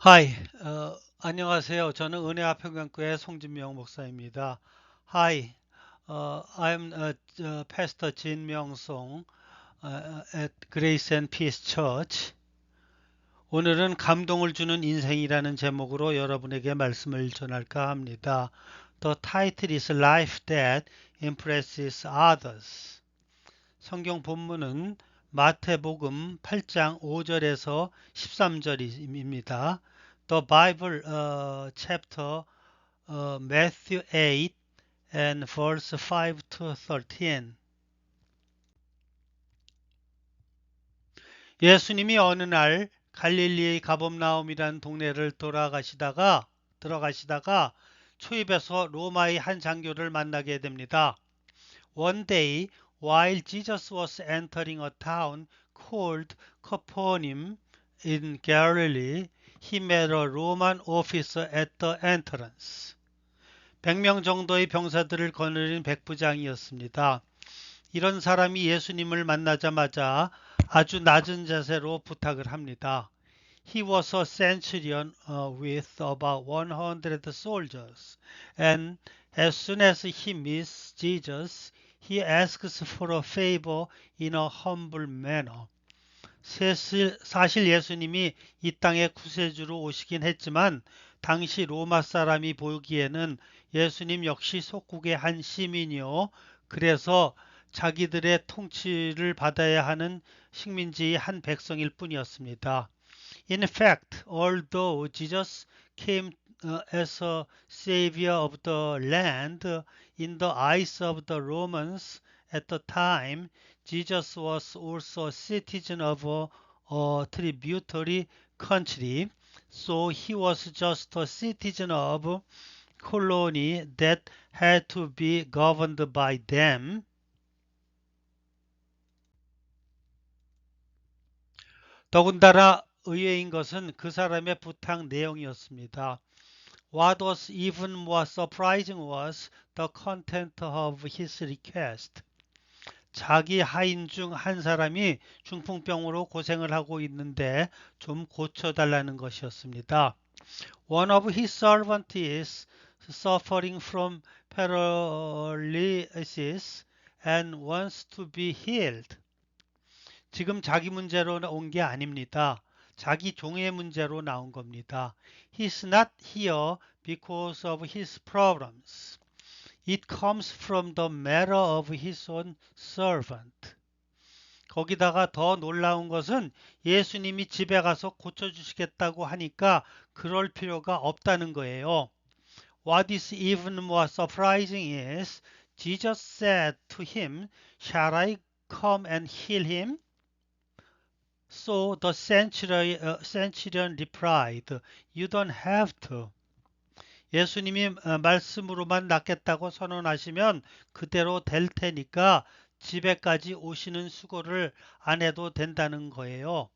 Hi, 안녕하세요. 저는 은혜화평강교회 송진명 목사입니다. Hi, I'm Pastor Jin Myung-song at Grace and Peace Church. 오늘은 감동을 주는 인생이라는 제목으로 여러분에게 말씀을 전할까 합니다. The title is Life That Impresses Others. 성경 본문은 마태복음 8장 5절에서 13절입니다. The Bible chapter Matthew 8 and verse 5 to 13. 예수님이 어느 날 갈릴리의 가버나움이라는 동네를 들어가시다가 초입에서 로마의 한 장교를 만나게 됩니다. One day, while Jesus was entering a town called Capernaum in Galilee, he met a Roman officer at the entrance. 100명 정도의 병사들을 거느린 백부장이었습니다. 이런 사람이 예수님을 만나자마자 아주 낮은 자세로 부탁을 합니다. He was a centurion with about 100 soldiers, and as soon as he meets Jesus, he asks for a favor in a humble manner. 사실 예수님이 이 땅에 구세주로 오시긴 했지만 당시 로마 사람이 보기에는 예수님 역시 속국의 한 시민이요. 그래서 자기들의 통치를 받아야 하는 식민지의 한 백성일 뿐이었습니다. In fact, although Jesus came as a savior of the land, in the eyes of the Romans at the time, Jesus was also a citizen of a tributary country, so he was just a citizen of a colony that had to be governed by them. 더군다나 의외인 것은 그 사람의 부탁 내용이었습니다. What was even more surprising was the content of his request. 자기 하인 중 한 사람이 중풍병으로 고생을 하고 있는데 좀 고쳐달라는 것이었습니다. One of his servants is suffering from paralysis and wants to be healed. 지금 자기 문제로 온 게 아닙니다. 자기 종의 문제로 나온 겁니다. He's not here because of his problems. It comes from the matter of his own servant. 거기다가 더 놀라운 것은 예수님이 집에 가서 고쳐주시겠다고 하니까 그럴 필요가 없다는 거예요. What is even more surprising is Jesus said to him, Shall I come and heal him? So the centurion replied, You don't have to. 예수님이 말씀으로만 낫겠다고 선언하시면 그대로 될 테니까 집에까지 오시는 수고를 안 해도 된다는 거예요.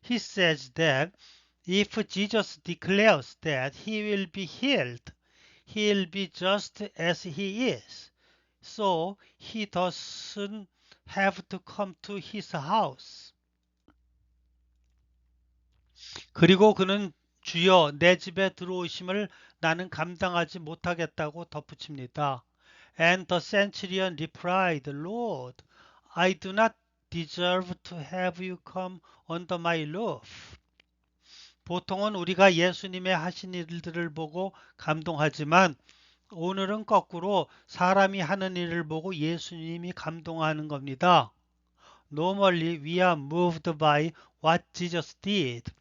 He says that if Jesus declares that he will be healed, he'll be just as he is. So he doesn't have to come to his house. 그리고 그는 주여 내 집에 들어오심을 나는 감당하지 못하겠다고 덧붙입니다. And the centurion replied, Lord, I do not deserve to have you come under my roof. 보통은 우리가 예수님의 하신 일들을 보고 감동하지만 오늘은 거꾸로 사람이 하는 일을 보고 예수님이 감동하는 겁니다. Normally we are moved by what Jesus did.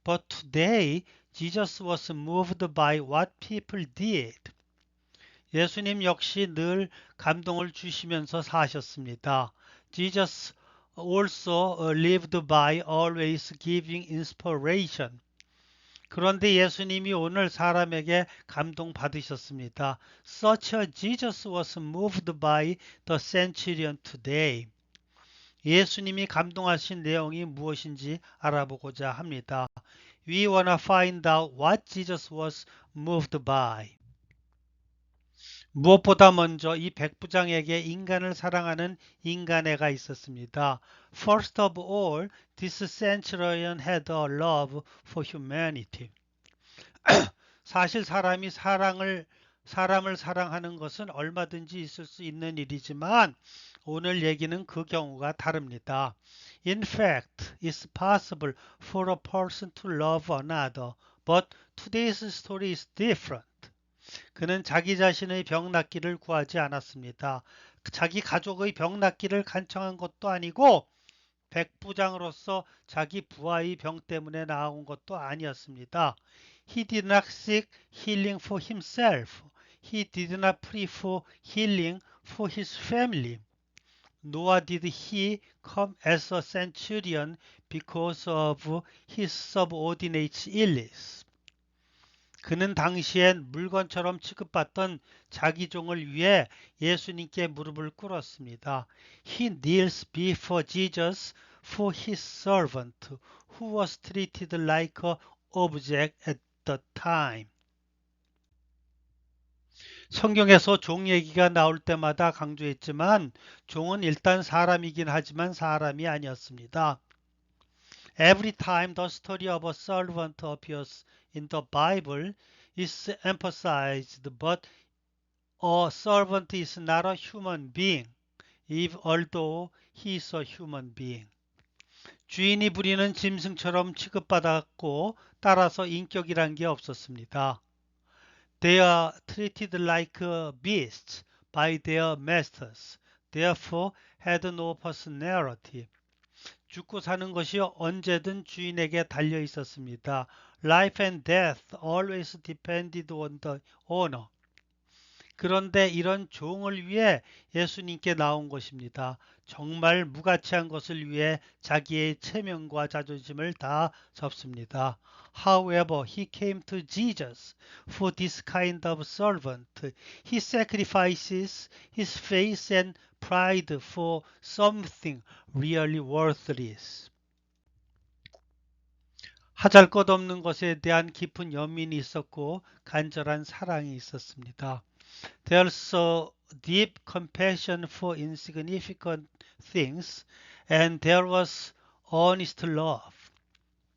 But today, Jesus was moved by what people did. 예수님 역시 늘 감동을 주시면서 사셨습니다. Jesus also lived by always giving inspiration. 그런데 예수님이 오늘 사람에게 감동 받으셨습니다. Such a Jesus was moved by the centurion today. 예수님이 감동하신 내용이 무엇인지 알아보고자 합니다. We wanna find out what Jesus was moved by. 무엇보다 먼저 이 백부장에게 인간을 사랑하는 인간애가 있었습니다. First of all, this centurion had a love for humanity. 사실 사람을 사랑하는 것은 얼마든지 있을 수 있는 일이지만 오늘 얘기는 그 경우가 다릅니다. In fact, it's possible for a person to love another, but today's story is different. 그는 자기 자신의 병 낫기를 구하지 않았습니다. 자기 가족의 병 낫기를 간청한 것도 아니고 백부장으로서 자기 부하의 병 때문에 나온 것도 아니었습니다. He did not seek healing for himself. He did not pray for healing for his family. Nor did he come as a centurion because of his subordinate's illness. 그는 당시엔 물건처럼 취급받던 자기 종을 위해 예수님께 무릎을 꿇었습니다. He kneels before Jesus for his servant, who was treated like an object at the time. 성경에서 종 얘기가 나올 때마다 강조했지만 종은 일단 사람이긴 하지만 사람이 아니었습니다. Every time the story of a servant appears in the Bible, is emphasized, but a servant is not a human being, although he is a human being. 주인이 부리는 짐승처럼 취급받았고 따라서 인격이란 게 없었습니다. They are treated like beasts by their masters, therefore had no personality. 죽고 사는 것이 언제든 주인에게 달려 있었습니다. Life and death always depended on the owner. 그런데 이런 종을 위해 예수님께 나온 것입니다. 정말 무가치한 것을 위해 자기의 체면과 자존심을 다 접습니다. However, he came to Jesus for this kind of servant. He sacrifices his faith and pride for something really worthless. 하잘것없는 것에 대한 깊은 연민이 있었고 간절한 사랑이 있었습니다. There's a deep compassion for insignificant things, and there was honest love.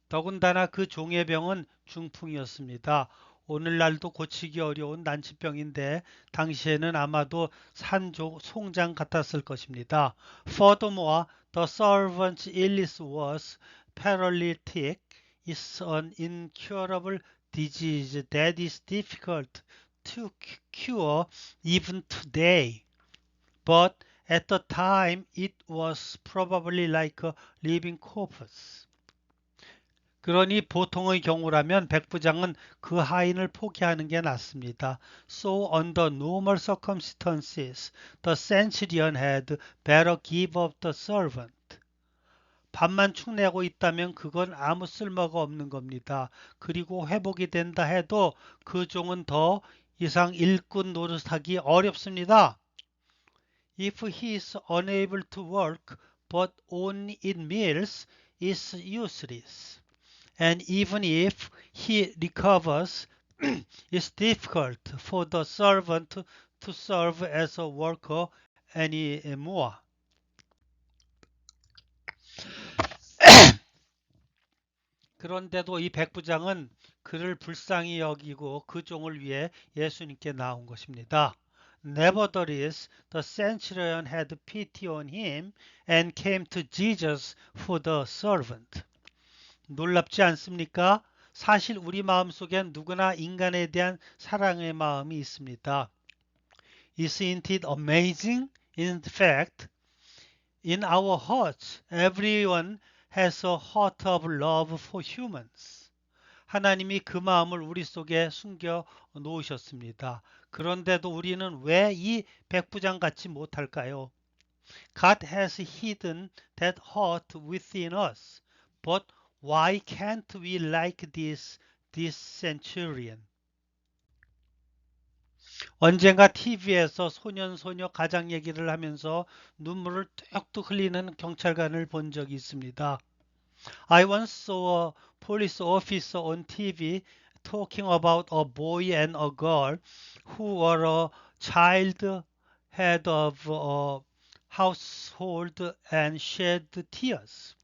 더군다나 그 종의 병은 중풍이었습니다. 오늘날도 고치기 어려운 난치병인데 당시에는 아마도 송장 같았을 것입니다. Furthermore, the servant's illness was paralytic. It's an incurable disease that is difficult to cure even today. But at the time it was probably like a living corpse. 그러니 보통의 경우라면 백부장은 그 하인을 포기하는 게 낫습니다. So under normal circumstances, the centurion had better give up the servant. 밥만 축내고 있다면 그건 아무 쓸모가 없는 겁니다. 그리고 회복이 된다 해도 그 종은 더 이상 일꾼 노릇하기 어렵습니다. If he is unable to work but only eat meals, it's useless. And even if he recovers, it's difficult for the servant to serve as a worker anymore. 그런데도 이 백부장은 그를 불쌍히 여기고 그 종을 위해 예수님께 나온 것입니다. Nevertheless, the centurion had pity on him and came to Jesus for the servant. 놀랍지 않습니까? 사실 우리 마음속엔 누구나 인간에 대한 사랑의 마음이 있습니다. Isn't it amazing? In fact, in our hearts, everyone has a heart of love for humans. 하나님이 그 마음을 우리 속에 숨겨 놓으셨습니다. 그런데도 우리는 왜 이 백부장 같지 못할까요? God has hidden that heart within us. But why can't we like this centurion? 언젠가 TV에서 소년소녀 가장 얘기를 하면서 눈물을 뚝뚝 흘리는 경찰관을 본 적이 있습니다. I once saw a police officer on TV talking about a boy and a girl who were a child head of a household and shed tears.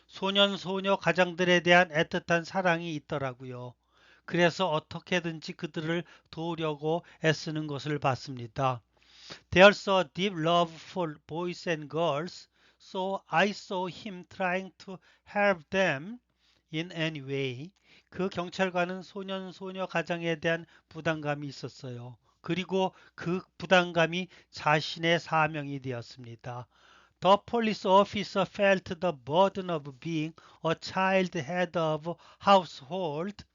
소년 소녀 가장들에 대한 애틋한 사랑이 있더라고요. 그래서 어떻게든지 그들을 도우려고 애쓰는 것을 봤습니다. There's a deep love for boys and girls, so I saw him trying to help them in any way. 그 경찰관은 소년 소녀 가정에 대한 부담감이 있었어요. 그리고 그 부담감이 자신의 사명이 되었습니다. The police officer felt the burden of being a child head of household,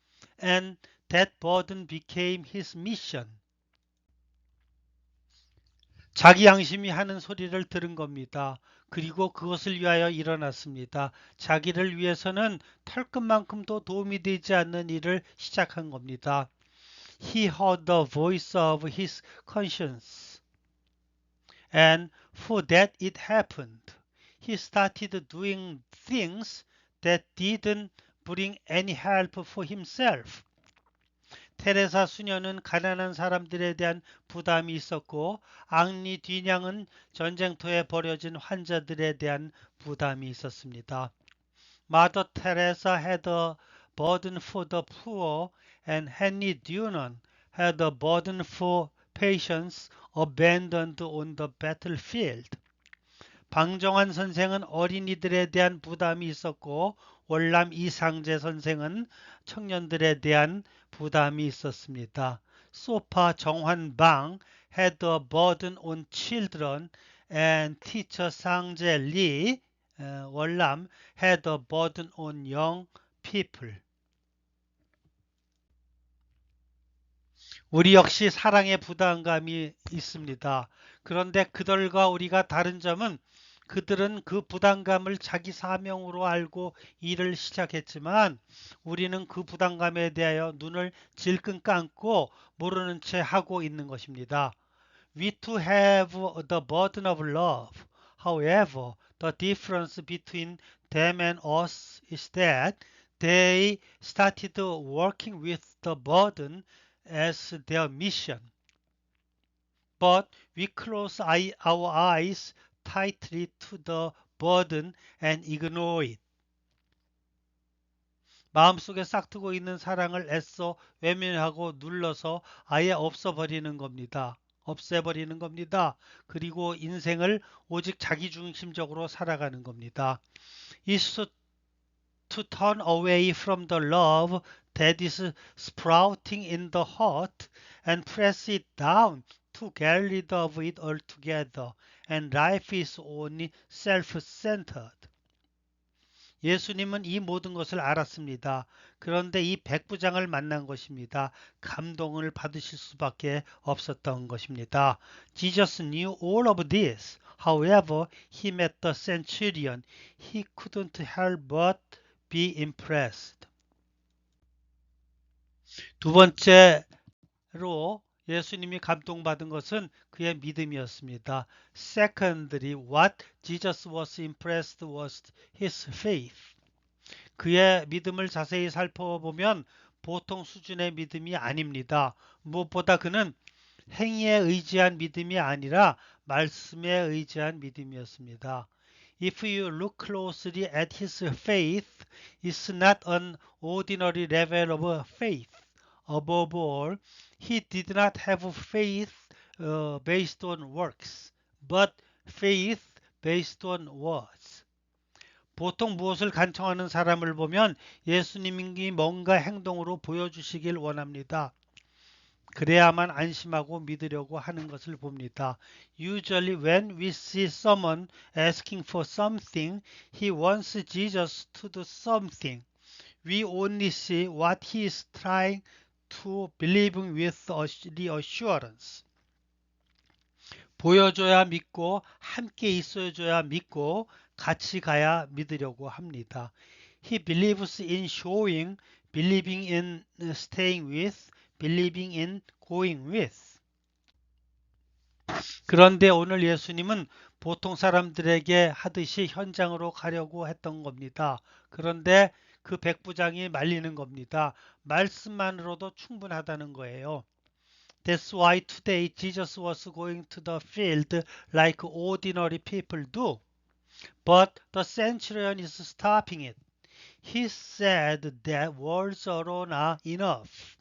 and that burden became his mission. 자기 양심이 하는 소리를 들은 겁니다. 그리고 그것을 위하여 일어났습니다. 자기를 위해서는 털끝만큼도 도움이 되지 않는 일을 시작한 겁니다. He heard the voice of his conscience, and for that it happened. He started doing things that didn't bring any help for himself. 테레사 수녀는 가난한 사람들에 대한 부담이 있었고 앙리 뒤냥은 전쟁터에 버려진 환자들에 대한 부담이 있었습니다. Mother Teresa had a burden for the poor and Henry Dunant had a burden for patients abandoned on the battlefield. 방정환 선생은 어린이들에 대한 부담이 있었고 월남 이상재 선생은 청년들에 대한 부담이 있었습니다. 소파 정환방 had a burden on children and teacher 상재 리 월남 had a burden on young people. 우리 역시 사랑의 부담감이 있습니다. 그런데 그들과 우리가 다른 점은 그들은 그 부담감을 자기 사명으로 알고 일을 시작했지만 우리는 그 부담감에 대하여 눈을 질끈 감고 모르는 채 하고 있는 것입니다. We too have the burden of love. However, the difference between them and us is that they started working with the burden as their mission. But we close our eyes tightly to the burden and ignore it. 마음속에 싹트고 있는 사랑을 애써 외면하고 눌러서 아예 없애버리는 겁니다. 그리고 인생을 오직 자기중심적으로 살아가는 겁니다. It's to turn away from the love that is sprouting in the heart and press it down to get rid of it altogether, and life is only self-centered. 예수님은 이 모든 것을 알았습니다. 그런데 이 백부장을 만난 것입니다. 감동을 받으실 수밖에 없었던 것입니다. Jesus knew all of this. However, he met the centurion. He couldn't help but be impressed. 두 번째로 예수님이 감동받은 것은 그의 믿음이었습니다. Secondly, what Jesus was impressed was his faith. 그의 믿음을 자세히 살펴보면 보통 수준의 믿음이 아닙니다. 무엇보다 그는 행위에 의지한 믿음이 아니라 말씀에 의지한 믿음이었습니다. If you look closely at his faith, it's not an ordinary level of faith. Above all, he did not have faith based on works, but faith based on words. 보통 무엇을 간청하는 사람을 보면 예수님이 뭔가 행동으로 보여주시길 원합니다. 그래야만 안심하고 믿으려고 하는 것을 봅니다. Usually when we see someone asking for something, he wants Jesus to do something. We only see what he is trying to believing with reassurance. 보여줘야 믿고 함께 있어줘야 믿고 같이 가야 믿으려고 합니다. He believes in showing, believing in staying with, believing in going with. 그런데 오늘 예수님은 보통 사람들에게 하듯이 현장으로 가려고 했던 겁니다. 그런데 그 백부장이 말리는 겁니다. 말씀만으로도 충분하다는 거예요. That's why today Jesus was going to the field like ordinary people do. But the centurion is stopping it. he said that words alone are enough.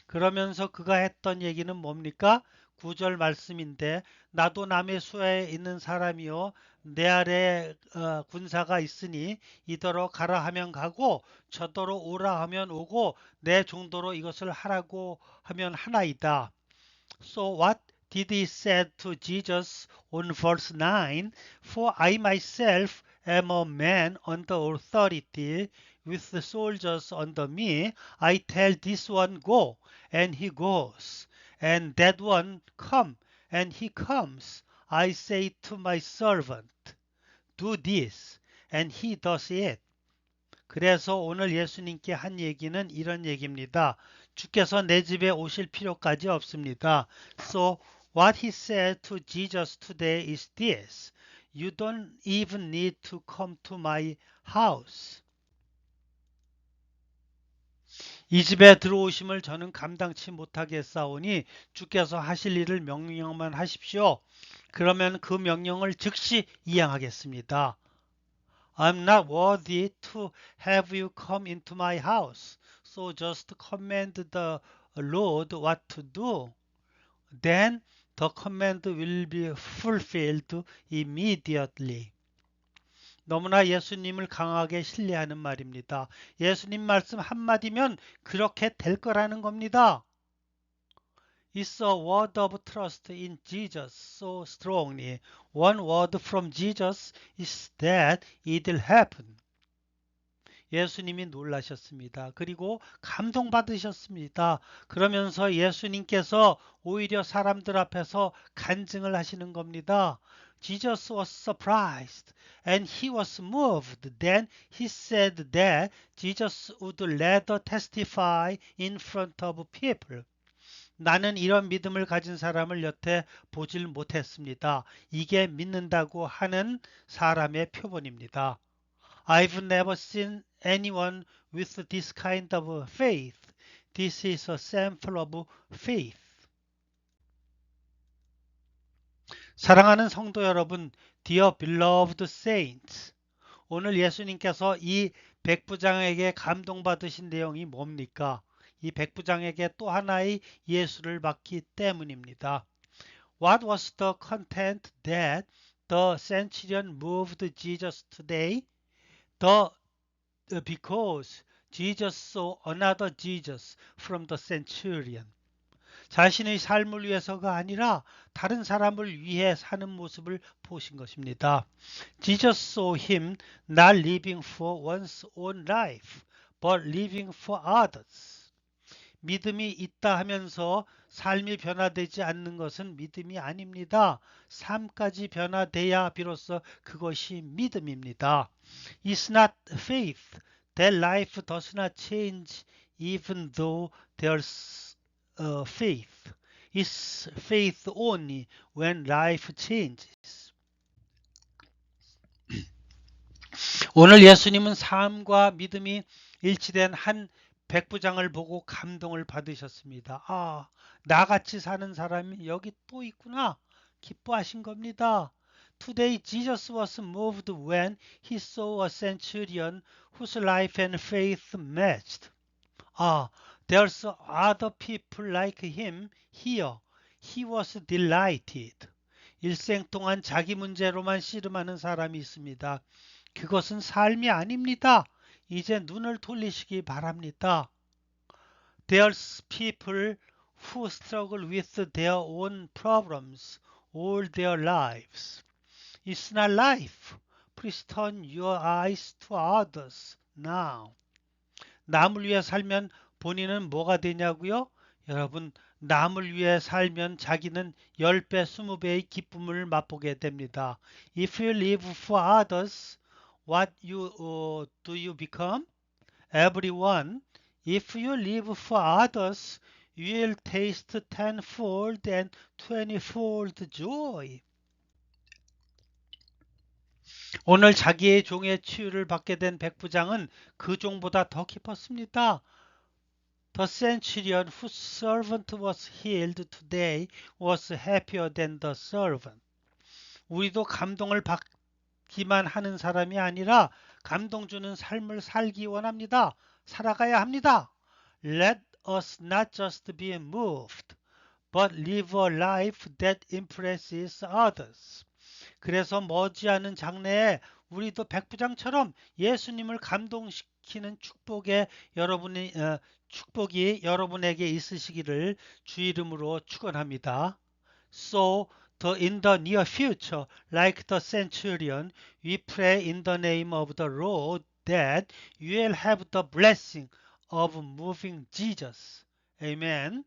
그러면서 그가 했던 얘기는 뭡니까? 9절 말씀인데 나도 남의 수하에 있는 사람이요 내 아래 군사가 있으니 이더러 가라 하면 가고 저더러 오라 하면 오고 내 정도로 이것을 하라고 하면 하나이다. So what did he say to Jesus on verse 9? For I myself am a man under authority with the soldiers under me. I tell this one go, and he goes, and that one come, and he comes. I say to my servant, do this, and he does it. 그래서 오늘 예수님께 한 얘기는 이런 얘기입니다. 주께서 내 집에 오실 필요까지 없습니다. So what he said to Jesus today is this. You don't even need to come to my house. 이 집에 들어오심을 저는 감당치 못하겠사오니 주께서 하실 일을 명령만 하십시오. 그러면 그 명령을 즉시 이행하겠습니다. I'm not worthy to have you come into my house. So just command the Lord what to do. Then the command will be fulfilled immediately. 너무나 예수님을 강하게 신뢰하는 말입니다. 예수님 말씀 한마디면 그렇게 될 거라는 겁니다. It's a word of trust in Jesus so strongly. One word from Jesus is that it'll happen. 예수님이 놀라셨습니다. 그리고 감동받으셨습니다. 그러면서 예수님께서 오히려 사람들 앞에서 간증을 하시는 겁니다. Jesus was surprised and he was moved. Then he said that Jesus would later testify in front of people. 나는 이런 믿음을 가진 사람을 여태 보질 못했습니다. 이게 믿는다고 하는 사람의 표본입니다. I've never seen anyone with this kind of faith. This is a sample of faith. 사랑하는 성도 여러분, Dear beloved saints. 오늘 예수님께서 이 백부장에게 감동받으신 내용이 뭡니까? 이 백부장에게 또 하나의 예수를 받기 때문입니다. What was the content that the centurion moved Jesus today? Because Jesus saw another Jesus from the centurion. 자신의 삶을 위해서가 아니라 다른 사람을 위해 사는 모습을 보신 것입니다. Jesus saw him not living for one's own life, but living for others. 믿음이 있다 하면서 삶이 변화되지 않는 것은 믿음이 아닙니다. 삶까지 변화돼야 비로소 그것이 믿음입니다. It's not faith that life does not change even though there's faith. It's faith only when life changes. 오늘 예수님은 삶과 믿음이 일치된 한 백부장을 보고 감동을 받으셨습니다. 아, 나같이 사는 사람이 여기 또 있구나. 기뻐하신 겁니다. Today Jesus was moved when he saw a centurion whose life and faith matched. Ah, there's other people like him here. He was delighted. 일생 동안 자기 문제로만 씨름하는 사람이 있습니다. 그것은 삶이 아닙니다. 이제 눈을 돌리시기 바랍니다. There's people who struggle with their own problems all their lives. It's not life. Please turn your eyes to others now. 남을 위해 살면 본인은 뭐가 되냐고요? 여러분, 남을 위해 살면 자기는 10배, 20배의 기쁨을 맛보게 됩니다. If you live for others, what do you become? Everyone. If you live for others, you will taste tenfold and 20fold joy. 오늘 자기의 종의 치유를 받게 된 백부장은 그 종보다 더 기뻤습니다. The centurion whose servant was healed today was happier than the servant. 우리도 감동을 받기만 하는 사람이 아니라 감동 주는 삶을 살기 원합니다. 살아가야 합니다. Let us not just be moved, but live a life that impresses others. 그래서 머지않은 장래에 우리도 백부장처럼 예수님을 감동시키는 축복이 여러분에게 있으시기를 주 이름으로 축원합니다. So in the near future, like the centurion, we pray in the name of the Lord that you will have the blessing of moving Jesus. Amen.